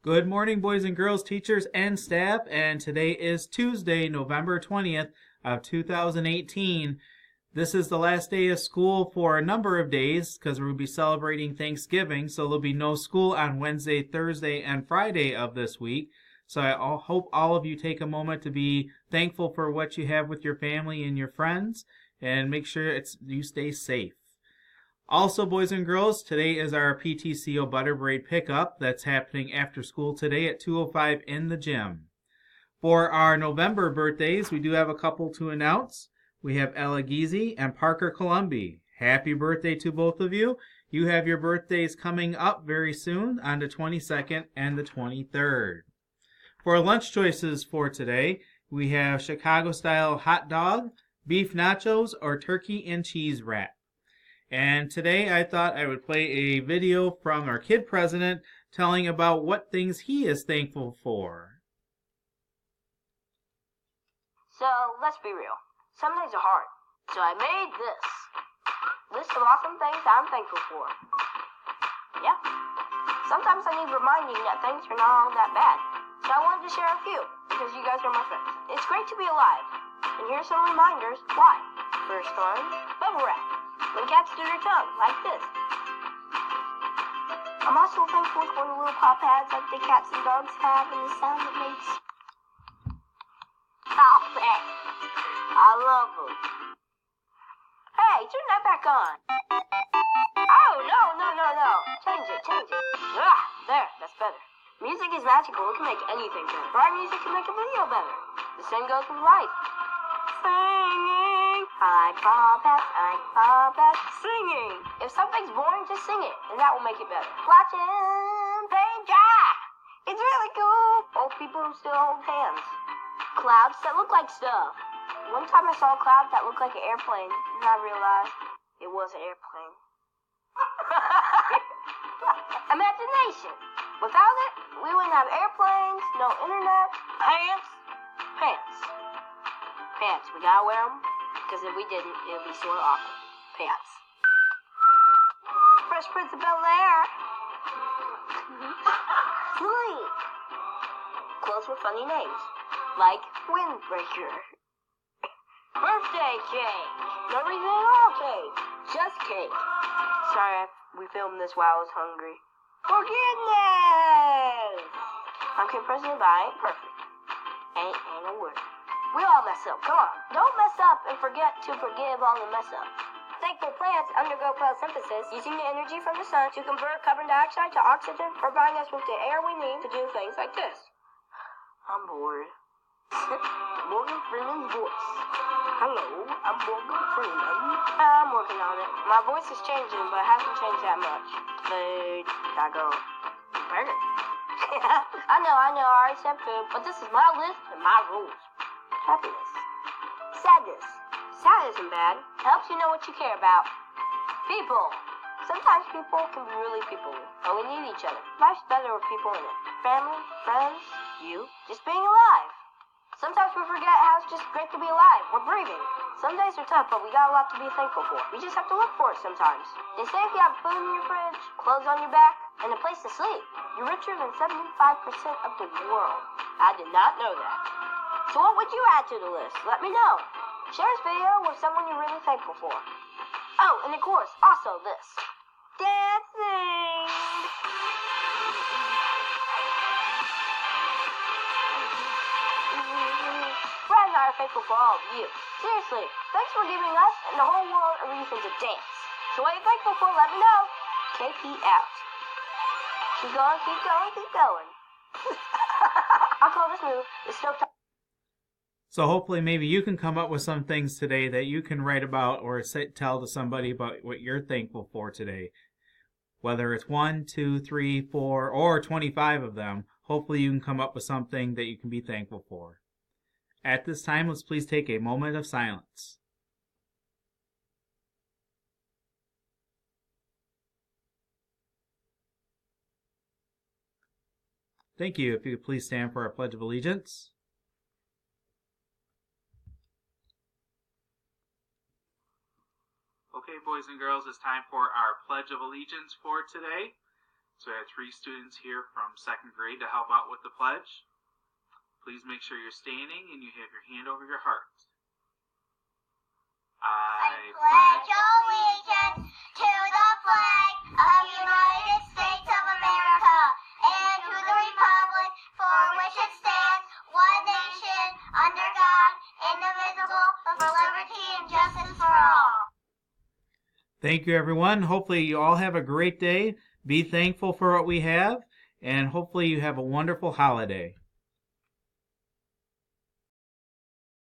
Good morning, boys and girls, teachers, and staff. And today is Tuesday, November 20th of 2018. This is the last day of school for a number of days because we'll be celebrating Thanksgiving. So there'll be no school on Wednesday, Thursday, and Friday of this week. So I hope all of you take a moment to be thankful for what you have with your family and your friends, and make sure you stay safe. Also, boys and girls, today is our PTCO Butter Braid pickup that's happening after school today at 2:05 in the gym. For our November birthdays, we do have a couple to announce. We have Ella Giese and Parker Columbi. Happy birthday to both of you. You have your birthdays coming up very soon on the 22nd and the 23rd. For lunch choices for today, we have Chicago-style hot dog, beef nachos, or turkey and cheese wrap. And today I thought I would play a video from our kid president telling about what things he is thankful for. So, let's be real. Some days are hard. So I made this list of awesome things I'm thankful for. Yeah. Sometimes I need reminding that things are not all that bad. So I wanted to share a few, because you guys are my friends. It's great to be alive. And here's some reminders why. First one, bubble wrap. When cats do their tongue, like this. I'm also thankful for the little paw pads like the cats and dogs have and the sound it makes. Paw pads. I love them. Hey, turn that back on. Oh, no. Change it. There, that's better. Music is magical. It can make anything better. Bright music can make a video better. The same goes with life. Singing. I like paw pads. Singing. If something's boring, just sing it, and that will make it better. Watching paint dry. It's really cool. Old people who still hold hands. Clouds that look like stuff. One time I saw a cloud that looked like an airplane, and I realized it was an airplane. Imagination. Without it, we wouldn't have airplanes, no internet, pants. We gotta wear them, because if we didn't, it would be sort of awkward. Pants. Fresh Prince of Bel-Air. Sleep. Clothes with funny names, like Windbreaker. Birthday cake. No reason at all cake. Just cake. Sorry, we filmed this while I was hungry. Forgiveness. I'm Kid President, but I ain't perfect. Ain't a word. We all mess up. Come on. Don't mess up and forget to forgive all the mess up. Thankful plants undergo photosynthesis, using the energy from the sun to convert carbon dioxide to oxygen, providing us with the air we need to do things like this. I'm bored. Morgan Freeman's voice. Hello, I'm Morgan Freeman. I'm working on it. My voice is changing, but it hasn't changed that much. Food. I go, burger. I know, I already said food, but this is my list and my rules. Happiness. Sadness. Sad isn't bad. It helps you know what you care about. People. Sometimes people can be really people, but we need each other. Life's better with people in it. Family, friends, you, just being alive. Sometimes we forget how it's just great to be alive. We're breathing. Some days are tough, but we got a lot to be thankful for. We just have to look for it sometimes. They say if you have food in your fridge, clothes on your back, and a place to sleep, you're richer than 75% of the world. I did not know that. So what would you add to the list? Let me know. Share this video with someone you're really thankful for. Oh, and of course, also this. Dancing! Brad and I are thankful for all of you. Seriously, thanks for giving us and the whole world a reason to dance. So what are you thankful for? Let me know. KP out. Keep going. I'll call this move the Snow Top. So hopefully maybe you can come up with some things today that you can write about or tell to somebody about what you're thankful for today. Whether it's 1, 2, 3, 4, or 25 of them, hopefully you can come up with something that you can be thankful for. At this time, let's please take a moment of silence. Thank you. If you could please stand for our Pledge of Allegiance. Okay, boys and girls, it's time for our Pledge of Allegiance for today. So I had 3 students here from 2nd grade to help out with the pledge. Please make sure you're standing and you have your hand over your heart. I pledge allegiance to the flag of the United States of America and to the republic for which it stands, one nation, under God, indivisible, with liberty and justice for all. Thank you, everyone. Hopefully you all have a great day. Be thankful for what we have, and hopefully you have a wonderful holiday.